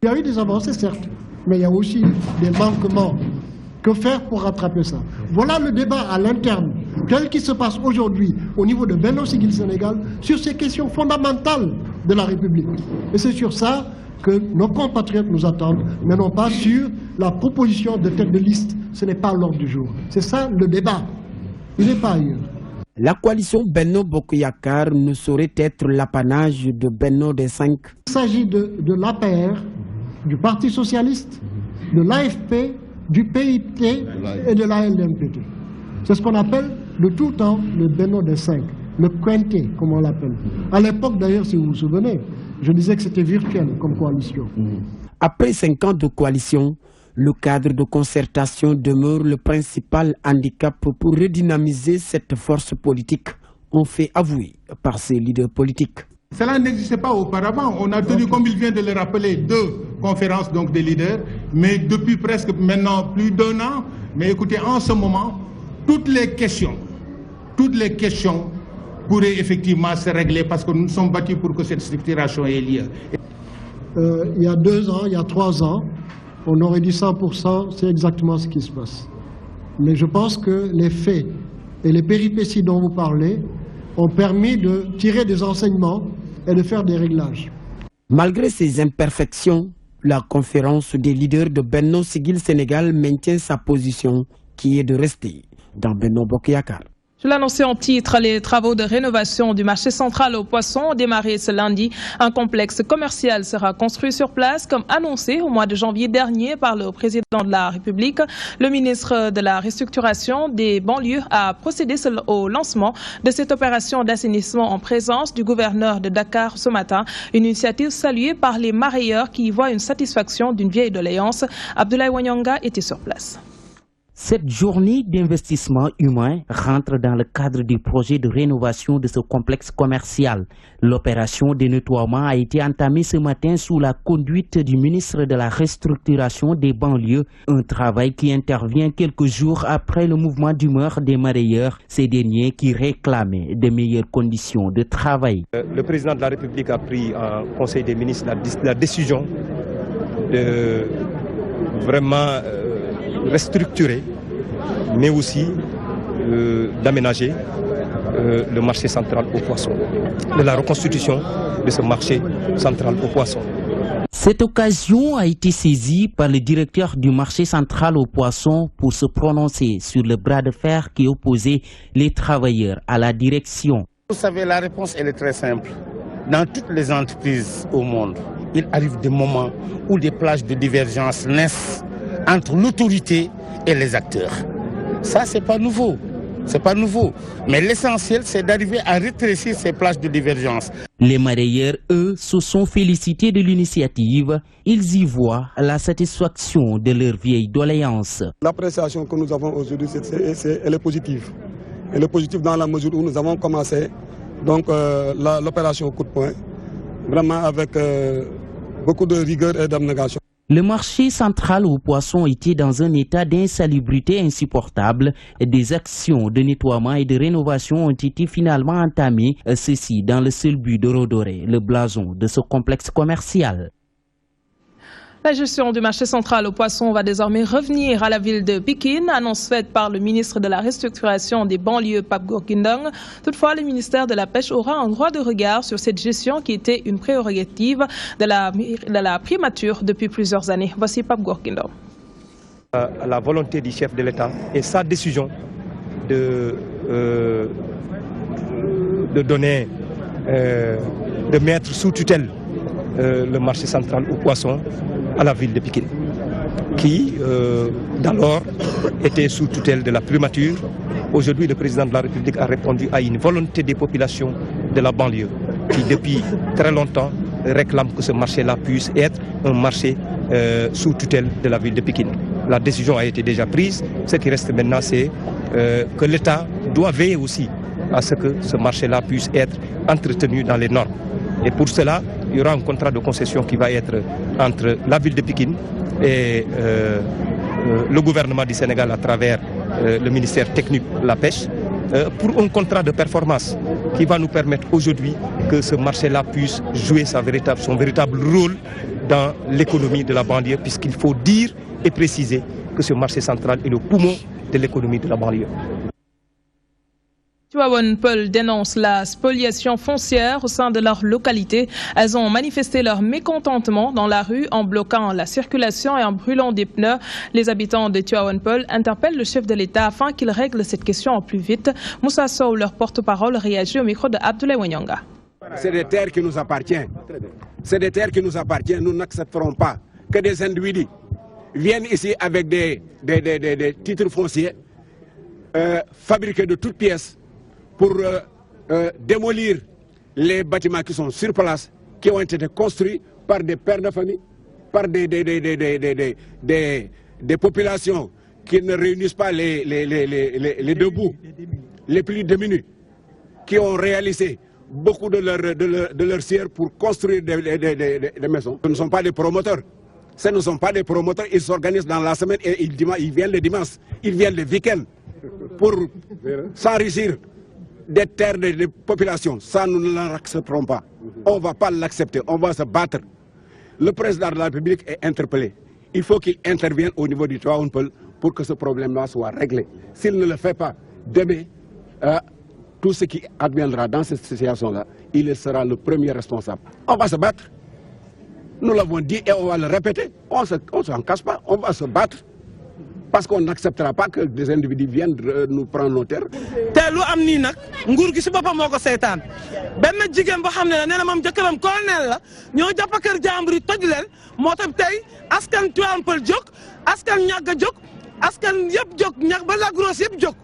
Il y a eu des avancées, certes, mais il y a aussi des manquements. Que faire pour rattraper ça? Voilà le débat à l'interne, tel qu'il se passe aujourd'hui au niveau de Benno Siggil Sénégal, sur ces questions fondamentales de la République. Et c'est sur ça que nos compatriotes nous attendent, mais non pas sur la proposition de tête de liste. Ce n'est pas l'ordre du jour. C'est ça le débat. Il n'est pas ailleurs. La coalition Benno Bokk Yakaar ne saurait être l'apanage de Benno des 5. Il s'agit de l'APR, du Parti Socialiste, de l'AFP, du PIT et de la LMPT. C'est ce qu'on appelle de tout temps le Benno des 5, le Quintet, comme on l'appelle. À l'époque d'ailleurs, si vous vous souvenez, je disais que c'était virtuel comme coalition. Après 5 ans de coalition, le cadre de concertation demeure le principal handicap pour redynamiser cette force politique, ont fait avouer par ses leaders politiques. Cela n'existait pas auparavant. On a tenu, comme il vient de le rappeler, 2 conférences donc des leaders, mais depuis presque maintenant plus d'1 an. Mais écoutez, en ce moment, toutes les questions pourraient effectivement se régler parce que nous sommes battus pour que cette structuration ait lieu. Il y a 2 ans, il y a 3 ans, on aurait dit 100%, c'est exactement ce qui se passe. Mais je pense que les faits et les péripéties dont vous parlez ont permis de tirer des enseignements et de faire des réglages. Malgré ces imperfections, la conférence des leaders de Benno Siggil Sénégal maintient sa position qui est de rester dans Benno Bokk Yakaar. Je l'annonçais en titre, les travaux de rénovation du marché central aux poissons ont démarré ce lundi. Un complexe commercial sera construit sur place, comme annoncé au mois de janvier dernier par le président de la République. Le ministre de la Restructuration des banlieues a procédé au lancement de cette opération d'assainissement en présence du gouverneur de Dakar ce matin. Une initiative saluée par les mareyeurs qui y voient une satisfaction d'une vieille doléance. Abdoulaye Wanyanga était sur place. Cette journée d'investissement humain rentre dans le cadre du projet de rénovation de ce complexe commercial. L'opération de nettoiement a été entamée ce matin sous la conduite du ministre de la Restructuration des banlieues, un travail qui intervient quelques jours après le mouvement d'humeur des mareyeurs, ces derniers qui réclamaient de meilleures conditions de travail. Le président de la République a pris en Conseil des ministres la décision de vraiment restructurer, mais aussi d'aménager le marché central aux poissons, de la reconstitution de ce marché central aux poissons. Cette occasion a été saisie par le directeur du marché central aux poissons pour se prononcer sur le bras de fer qui opposait les travailleurs à la direction. Vous savez, la réponse elle est très simple. Dans toutes les entreprises au monde, il arrive des moments où des plages de divergence naissent entre l'autorité et les acteurs. Ça, c'est pas nouveau. C'est pas nouveau. Mais l'essentiel, c'est d'arriver à rétrécir ces plages de divergence. Les mareyeurs, eux, se sont félicités de l'initiative. Ils y voient la satisfaction de leur vieille doléance. L'appréciation que nous avons aujourd'hui, elle est positive. Elle est positive dans la mesure où nous avons commencé l'opération coup de poing, vraiment avec beaucoup de rigueur et d'abnégation. Le marché central aux poissons était dans un état d'insalubrité insupportable. Des actions de nettoiement et de rénovation ont été finalement entamées, ceci dans le seul but de redorer le blason de ce complexe commercial. La gestion du marché central aux poissons va désormais revenir à la ville de Pikine, annonce faite par le ministre de la Restructuration des banlieues, Pape Gorgui Ndong. Toutefois, le ministère de la Pêche aura un droit de regard sur cette gestion qui était une prérogative de la primature depuis plusieurs années. Voici Pape Gorgui Ndong. La volonté du chef de l'État et sa décision de donner, de mettre sous tutelle le marché central aux poissons à la ville de Pikine, qui d'alors était sous tutelle de la primature. Aujourd'hui, le président de la République a répondu à une volonté des populations de la banlieue qui, depuis très longtemps, réclament que ce marché-là puisse être un marché sous tutelle de la ville de Pikine. La décision a été déjà prise. Ce qui reste maintenant, c'est que l'État doit veiller aussi à ce que ce marché-là puisse être entretenu dans les normes. Et pour cela, il y aura un contrat de concession qui va être entre la ville de Pikine et le gouvernement du Sénégal à travers le ministère technique de la pêche pour un contrat de performance qui va nous permettre aujourd'hui que ce marché-là puisse jouer son véritable rôle dans l'économie de la banlieue, puisqu'il faut dire et préciser que ce marché central est le poumon de l'économie de la banlieue. Tivaouane Peulh dénonce la spoliation foncière au sein de leur localité. Elles ont manifesté leur mécontentement dans la rue en bloquant la circulation et en brûlant des pneus. Les habitants de Tivaouane Peulh interpellent le chef de l'État afin qu'il règle cette question au plus vite. Moussa Sow, leur porte-parole, réagit au micro de Abdoulaye Wanyanga. C'est des terres qui nous appartiennent. C'est des terres qui nous appartiennent. Nous n'accepterons pas que des individus viennent ici avec des titres fonciers fabriqués de toutes pièces pour démolir les bâtiments qui sont sur place, qui ont été construits par des pères de famille, par des populations qui ne réunissent pas les deux bouts, les plus démunis, qui ont réalisé beaucoup de leur siège pour construire des maisons. Ce ne sont pas des promoteurs. Ce ne sont pas des promoteurs, ils s'organisent dans la semaine et ils viennent le dimanche, ils viennent le week-end pour s'enrichir des terres des populations. Ça, nous ne l'accepterons pas. On ne va pas l'accepter, on va se battre. Le président de la République est interpellé. Il faut qu'il intervienne au niveau du Tivaouane Peulh pour que ce problème-là soit réglé. S'il ne le fait pas, demain, tout ce qui adviendra dans cette situation-là, il sera le premier responsable. On va se battre. Nous l'avons dit et on va le répéter. On ne s'en cache pas, on va se battre. Parce qu'on n'acceptera pas que des individus viennent nous prendre nos terres. te lu am nii nag nguur gi si boppam moo ko seetaan benn jigéen boo xam ne la nee na moom jëkkëram colonel la ñoo jàpp kër jàmbur yi toj leen moo tax tey askan Tivaouane Peulh jóg askan ñàgg a jóg askan yëpp jóg ñàgg ba Lac Rose yëpp jóg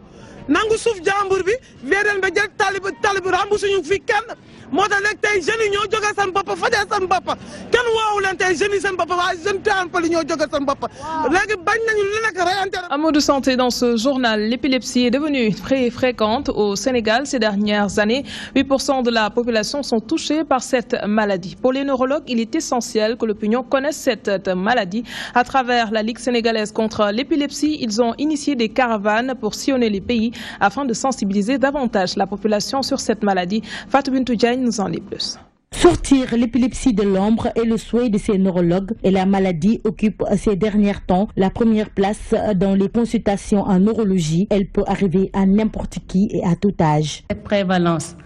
nangu suuf jàmbur bi VDN ba jël talib rambu suñu fi kenn moo tax léegi tey jeunes yi ñoo jóge seen bopp fajee seen bopp kenn woowu leen tey jeunes yi seen bopp waaye jeunes Tivaouane Peulh ñoo jóge seen bopp léegi bañ nañu lu nekk reyante. Un mot de santé dans ce journal. L'épilepsie est devenue très fréquente au Sénégal ces dernières années. 8% de la population sont touchés par cette maladie. Pour les neurologues, il est essentiel que l'opinion connaisse cette maladie. À travers la Ligue sénégalaise contre l'épilepsie, ils ont initié des caravanes pour sillonner les pays afin de sensibiliser davantage la population sur cette maladie. Fatou Bintou Diagne nous en dit plus. Sortir l'épilepsie de l'ombre est le souhait de ces neurologues et la maladie occupe ces derniers temps la première place dans les consultations en neurologie. Elle peut arriver à n'importe qui et à tout âge. Cette prévalence,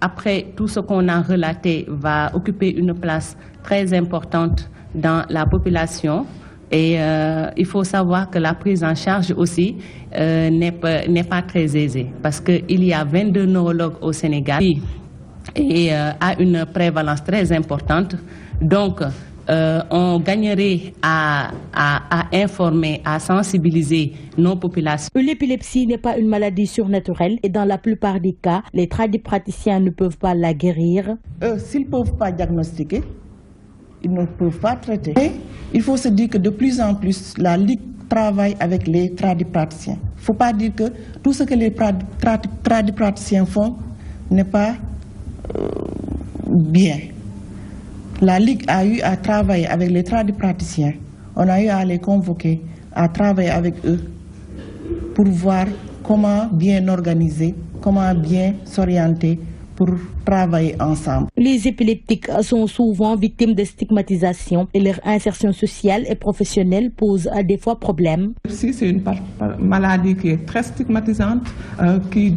après tout ce qu'on a relaté, va occuper une place très importante dans la population. Et il faut savoir que la prise en charge aussi n'est pas très aisée parce qu'il y a 22 neurologues au Sénégal et a une prévalence très importante. Donc, on gagnerait à informer, à sensibiliser nos populations. L'épilepsie n'est pas une maladie surnaturelle et dans la plupart des cas, les tradipraticiens ne peuvent pas la guérir. S'ils ne peuvent pas diagnostiquer, ils ne peuvent pas traiter. Et il faut se dire que de plus en plus, la Ligue travaille avec les tradipraticiens. Il ne faut pas dire que tout ce que les tradipraticiens font n'est pas bien. La Ligue a eu à travailler avec les tradipraticiens. On a eu à les convoquer, à travailler avec eux pour voir comment bien organiser, comment bien s'orienter pour travailler ensemble. Les épileptiques sont souvent victimes de stigmatisation et leur insertion sociale et professionnelle pose des fois problème. C'est une maladie qui est très stigmatisante, qui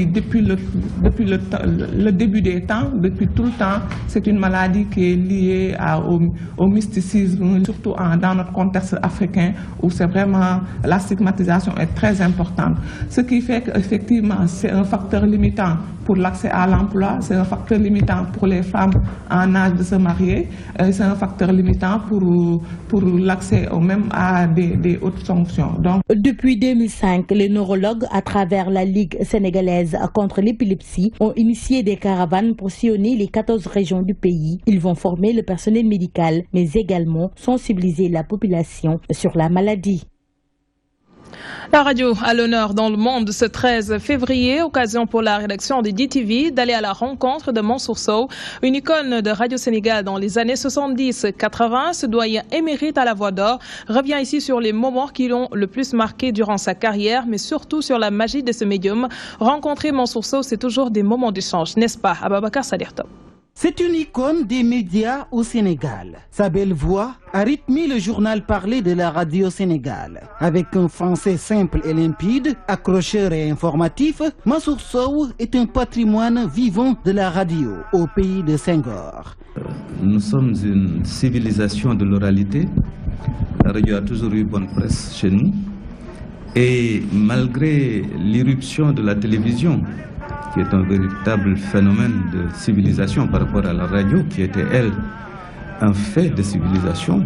depuis le début des temps, depuis tout le temps, c'est une maladie qui est liée au mysticisme, surtout dans notre contexte africain où c'est vraiment la stigmatisation est très importante. Ce qui fait qu'effectivement c'est un facteur limitant pour l'accès à l'emploi, c'est un facteur limitant pour les femmes en âge de se marier, c'est un facteur limitant pour l'accès même à des hautes fonctions. Donc, depuis 2005, les neurologues, à travers la Ligue sénégalaise contre l'épilepsie, ont initié des caravanes pour sillonner les 14 régions du pays. Ils vont former le personnel médical, mais également sensibiliser la population sur la maladie. La radio à l'honneur dans le monde ce 13 février, occasion pour la rédaction de DTV d'aller à la rencontre de Mansour Sow, une icône de Radio Sénégal dans les années 70-80. Ce doyen émérite à la Voix d'Or revient ici sur les moments qui l'ont le plus marqué durant sa carrière, mais surtout sur la magie de ce médium. Rencontrer Mansour Sow, c'est toujours des moments d'échange, n'est-ce pas, Ababakar Sadir Top? C'est une icône des médias au Sénégal. Sa belle voix a rythmé le journal parlé de la radio Sénégal. Avec un français simple et limpide, accrocheur et informatif, Mansour Sow est un patrimoine vivant de la radio au pays de Senghor. Nous sommes une civilisation de l'oralité. La radio a toujours eu bonne presse chez nous. Et malgré l'irruption de la télévision, qui est un véritable phénomène de civilisation par rapport à la radio, qui était, elle, un fait de civilisation,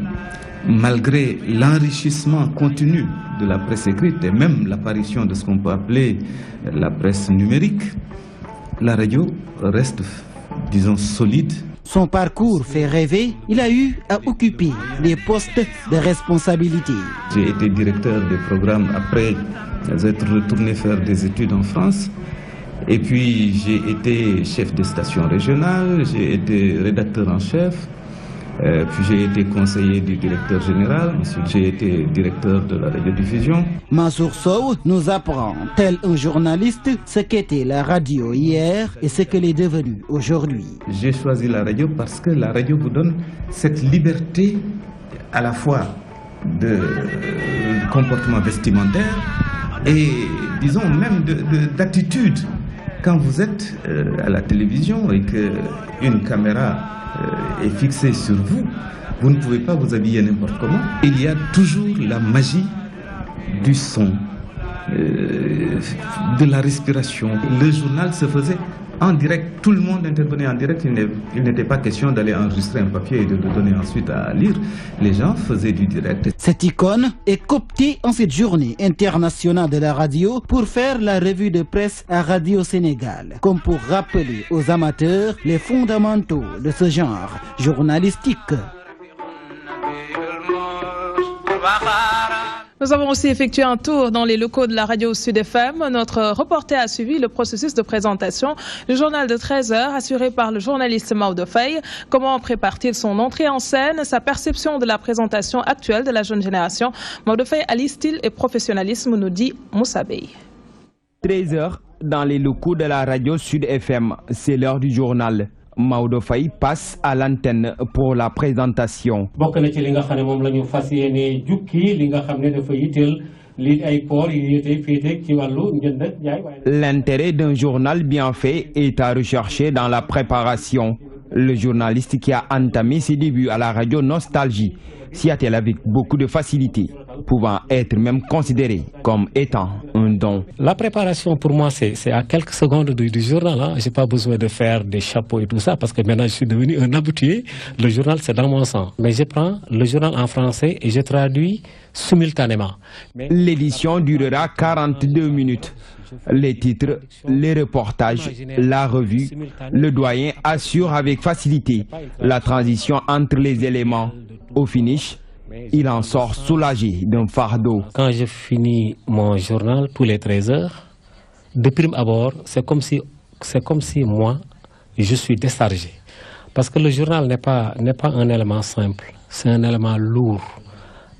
malgré l'enrichissement continu de la presse écrite et même l'apparition de ce qu'on peut appeler la presse numérique, la radio reste, disons, solide. Son parcours fait rêver, il a eu à occuper des postes de responsabilité. J'ai été directeur des programmes après être retourné faire des études en France. Et puis j'ai été chef de station régionale, j'ai été rédacteur en chef, puis j'ai été conseiller du directeur général, ensuite j'ai été directeur de la radiodiffusion. Mansour Sow nous apprend, tel un journaliste, ce qu'était la radio hier et ce qu'elle est devenue aujourd'hui. J'ai choisi la radio parce que la radio vous donne cette liberté à la fois de comportement vestimentaire et disons même d'attitude. Quand vous êtes à la télévision et qu'une caméra est fixée sur vous, vous ne pouvez pas vous habiller n'importe comment. Il y a toujours la magie du son, de la respiration. Le journal se faisait en direct, tout le monde intervenait en direct, il n'était pas question d'aller enregistrer un papier et de le donner ensuite à lire. Les gens faisaient du direct. Cette icône est cooptée en cette journée internationale de la radio pour faire la revue de presse à Radio Sénégal, comme pour rappeler aux amateurs les fondamentaux de ce genre journalistique. Nous avons aussi effectué un tour dans les locaux de la radio Sud FM. Notre reporter a suivi le processus de présentation du journal de 13 heures assuré par le journaliste Maodo Faye. Comment prépare-t-il son entrée en scène? Sa perception de la présentation actuelle de la jeune génération. Maodo Faye allie style et professionnalisme, nous dit Moussa Bey. 13 heures dans les locaux de la radio Sud FM. C'est l'heure du journal. Maodo Faye passe à l'antenne pour la présentation. L'intérêt d'un journal bien fait est à rechercher dans la préparation. Le journaliste qui a entamé ses débuts à la radio Nostalgie s'y attelle avec beaucoup de facilité, pouvant être même considéré comme étant un don. La préparation pour moi c'est à quelques secondes du journal. Hein. Je n'ai pas besoin de faire des chapeaux et tout ça parce que maintenant je suis devenu un habitué. Le journal c'est dans mon sang. Mais je prends le journal en français et je traduis simultanément. L'édition durera 42 minutes. Les titres, les reportages, la revue, le doyen assure avec facilité la transition entre les éléments. Au finish, il en sort soulagé d'un fardeau. Quand je finis mon journal tous les 13 heures, de prime abord, c'est comme si moi, je suis déchargé. Parce que le journal n'est pas un élément simple, c'est un élément lourd.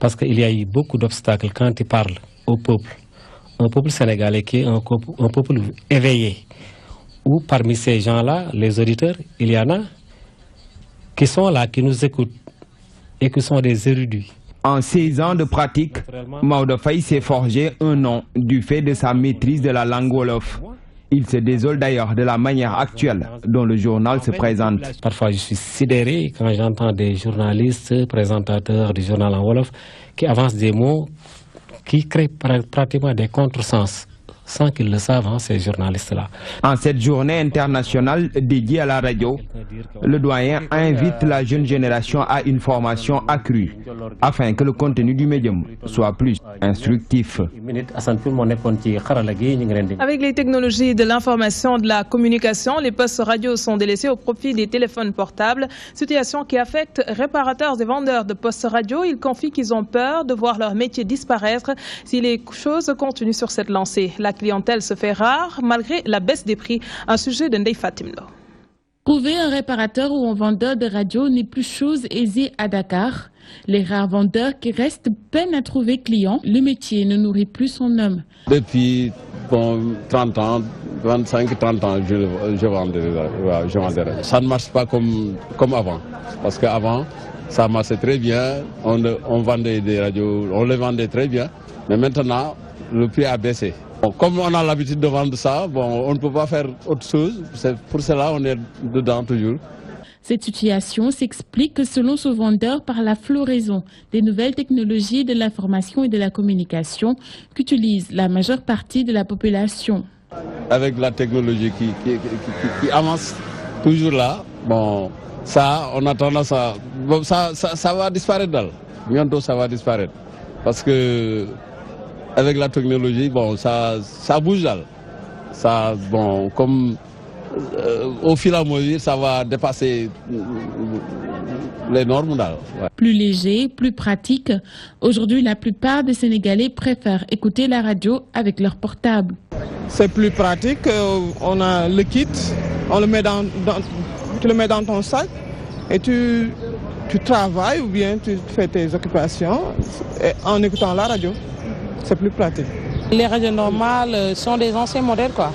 Parce qu'il y a eu beaucoup d'obstacles quand il parle au peuple. Un peuple sénégalais qui est un peuple éveillé. Ou parmi ces gens-là, les auditeurs, il y en a qui sont là, qui nous écoutent et qui sont des érudits. En 16 ans de pratique, Maodo Faye s'est forgé un nom du fait de sa maîtrise de la langue wolof. Il se désole d'ailleurs de la manière actuelle dont le journal se présente. Parfois je suis sidéré quand j'entends des journalistes, présentateurs du journal en wolof qui avancent des mots qui créent pratiquement des contresens sans qu'ils le savent, hein, ces journalistes-là. En cette journée internationale dédiée à la radio, le doyen invite la jeune génération à une formation accrue afin que le contenu du médium soit plus instructif. Avec les technologies de l'information et de la communication, les postes radio sont délaissés au profit des téléphones portables, situation qui affecte réparateurs et vendeurs de postes radio. Ils confient qu'ils ont peur de voir leur métier disparaître si les choses continuent sur cette lancée. La clientèle se fait rare malgré la baisse des prix, un sujet de Ndeye Fatim Lo. Trouver un réparateur ou un vendeur de radio n'est plus chose aisée à Dakar. Les rares vendeurs qui restent peinent à trouver clients. Le métier ne nourrit plus son homme. Depuis 30 ans, 25-30 ans, je vendais. Ça ne marche pas comme avant. Parce qu'avant, ça marchait très bien. On vendait des radios, on les vendait très bien. Mais maintenant, le prix a baissé. Bon, comme on a l'habitude de vendre ça, on ne peut pas faire autre chose. Pour cela, on est dedans toujours. Cette situation s'explique selon ce vendeur par la floraison des nouvelles technologies de l'information et de la communication qu'utilise la majeure partie de la population. Avec la technologie qui avance toujours là, ça, on a tendance à... ça va disparaître. Bientôt, ça va disparaître. Parce que avec la technologie, ça bouge là. Ça, comme au fil et à mesure, ça va dépasser les normes là. Ouais. Plus léger, plus pratique. Aujourd'hui, la plupart des Sénégalais préfèrent écouter la radio avec leur portable. C'est plus pratique. On a le kit, on le met tu le mets dans ton sac et tu travailles ou bien tu fais tes occupations en écoutant la radio. C'est plus pratique. Les radios normales sont des anciens modèles, quoi.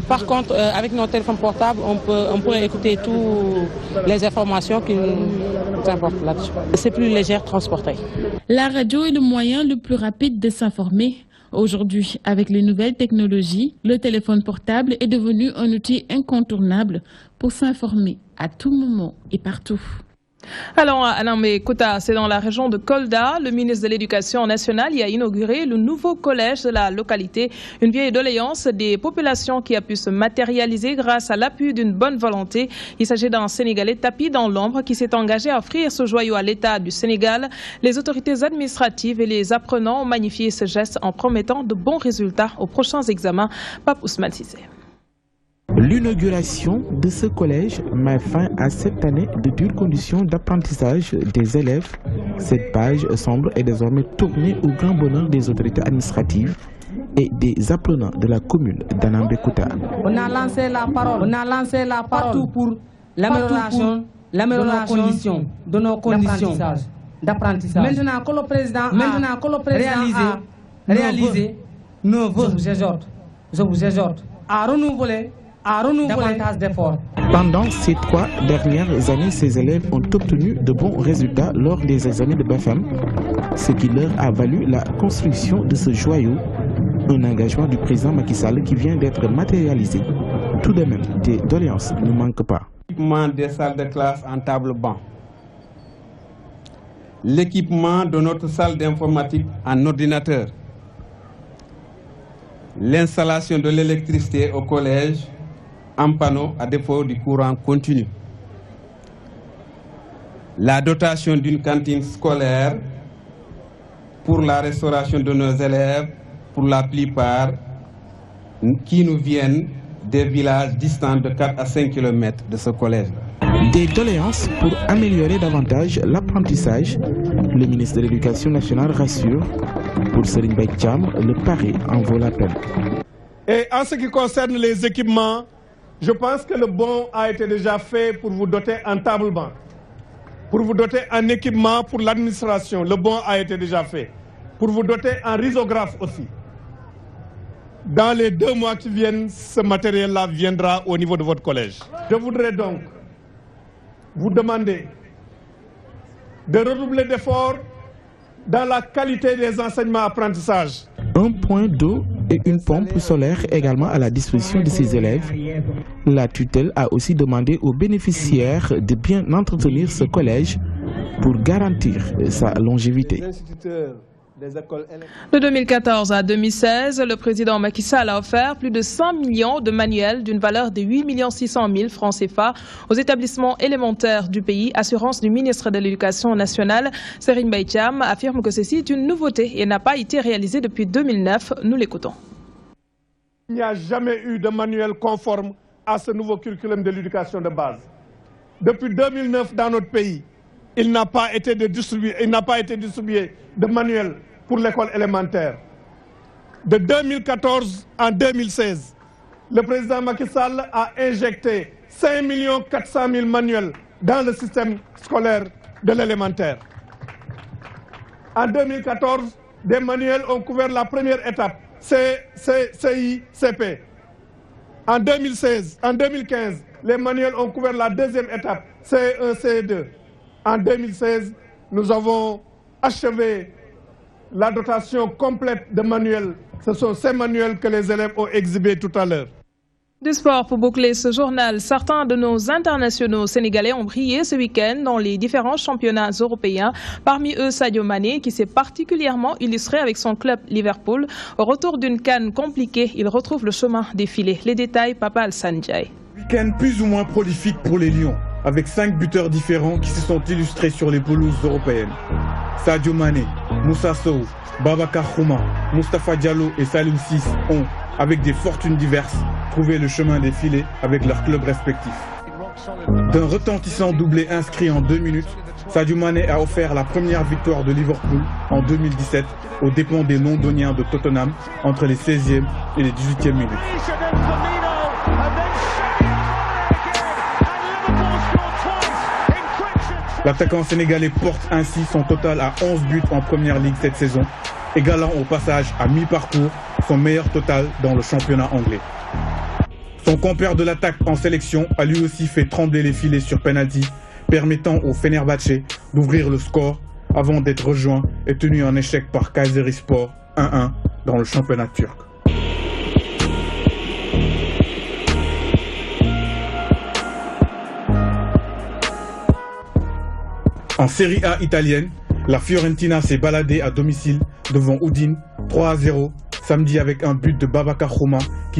Par contre, avec nos téléphones portables, on peut écouter toutes les informations qui nous importent là-dessus. C'est plus léger transporté. La radio est le moyen le plus rapide de s'informer. Aujourd'hui, avec les nouvelles technologies, le téléphone portable est devenu un outil incontournable pour s'informer à tout moment et partout. Alors, Anambé Kouta, c'est dans la région de Kolda. Le ministre de l'Éducation nationale y a inauguré le nouveau collège de la localité. Une vieille doléance des populations qui a pu se matérialiser grâce à l'appui d'une bonne volonté. Il s'agit d'un Sénégalais tapi dans l'ombre qui s'est engagé à offrir ce joyau à l'État du Sénégal. Les autorités administratives et les apprenants ont magnifié ce geste en promettant de bons résultats aux prochains examens. Pape Ousmane Cissé. L'inauguration de ce collège met fin à cette année de dures conditions d'apprentissage des élèves. Cette page sombre est désormais tournée au grand bonheur des autorités administratives et des apprenants de la commune d'Anambé Kouta. On a lancé la parole, partout pour l'amélioration de nos conditions d'apprentissage. Maintenant que le président a réalisé nos vœux, je vous exhorte à renouveler davantage d'efforts. Pendant ces 3 dernières années, ces élèves ont obtenu de bons résultats lors des examens de BFM, ce qui leur a valu la construction de ce joyau, un engagement du président Macky Sall qui vient d'être matérialisé. Tout de même, des doléances ne manquent pas. L'équipement des salles de classe en table-banc, l'équipement de notre salle d'informatique en ordinateur, l'installation de l'électricité au collège en panneau à défaut du courant continu, la dotation d'une cantine scolaire pour la restauration de nos élèves, pour la plupart qui nous viennent des villages distants de 4 à 5 km de ce collège. Des doléances pour améliorer davantage l'apprentissage. Le ministre de l'Éducation nationale rassure, pour Serigne Mbaye Thiam, le pari en vaut la peine. Et en ce qui concerne les équipements, je pense que le bon a été déjà fait pour vous doter en table-banc, pour vous doter en équipement pour l'administration. Le bon a été déjà fait. Pour vous doter en risographe aussi. Dans les 2 mois qui viennent, ce matériel-là viendra au niveau de votre collège. Je voudrais donc vous demander de redoubler d'efforts dans la qualité des enseignements apprentissages. Un point d'eau et une pompe solaire également à la disposition de ces élèves. La tutelle a aussi demandé aux bénéficiaires de bien entretenir ce collège pour garantir sa longévité. De 2014 à 2016, le président Macky Sall a offert plus de 5 millions de manuels d'une valeur de 8 600 000 francs CFA aux établissements élémentaires du pays. Assurance du ministre de l'Éducation nationale, Serigne Mbaye Thiam, affirme que ceci est une nouveauté et n'a pas été réalisé depuis 2009. Nous l'écoutons. Il n'y a jamais eu de manuel conforme à ce nouveau curriculum de l'éducation de base. Depuis 2009 dans notre pays, il n'a pas été distribué de manuel pour l'école élémentaire. De 2014 en 2016, le président Macky Sall a injecté 5 400 000 manuels dans le système scolaire de l'élémentaire. En 2014, des manuels ont couvert la première étape, CI-CP. En 2015, les manuels ont couvert la deuxième étape, CE1, CE2. En 2016, nous avons achevé la dotation complète de manuels. Ce sont ces manuels que les élèves ont exhibés tout à l'heure. Du sport pour boucler ce journal, certains de nos internationaux sénégalais ont brillé ce week-end dans les différents championnats européens. Parmi eux, Sadio Mané, qui s'est particulièrement illustré avec son club Liverpool. Au retour d'une CAN compliquée, il retrouve le chemin défilé. Les détails, Papa Alassane Ndiaye. Week-end plus ou moins prolifique pour les Lions, avec 5 buteurs différents qui se sont illustrés sur les pelouses européennes. Sadio Mané, Moussa Sow, Babacar Xhuma, Moustapha Diallo et Saliou Ciss ont, avec des fortunes diverses, trouvé le chemin des filets avec leurs clubs respectifs. D'un retentissant doublé inscrit en 2 minutes, Sadio Mané a offert la première victoire de Liverpool en 2017 aux dépens des Londoniens de Tottenham entre les 16e et les 18e minutes. L'attaquant sénégalais porte ainsi son total à 11 buts en première ligue cette saison, égalant au passage à mi-parcours son meilleur total dans le championnat anglais. Son compère de l'attaque en sélection a lui aussi fait trembler les filets sur penalty, permettant au Fenerbahçe d'ouvrir le score avant d'être rejoint et tenu en échec par Kayserispor 1-1 dans le championnat turc. En Serie A italienne, la Fiorentina s'est baladée à domicile devant Udine 3-0 samedi avec un but de Babacar Xhuma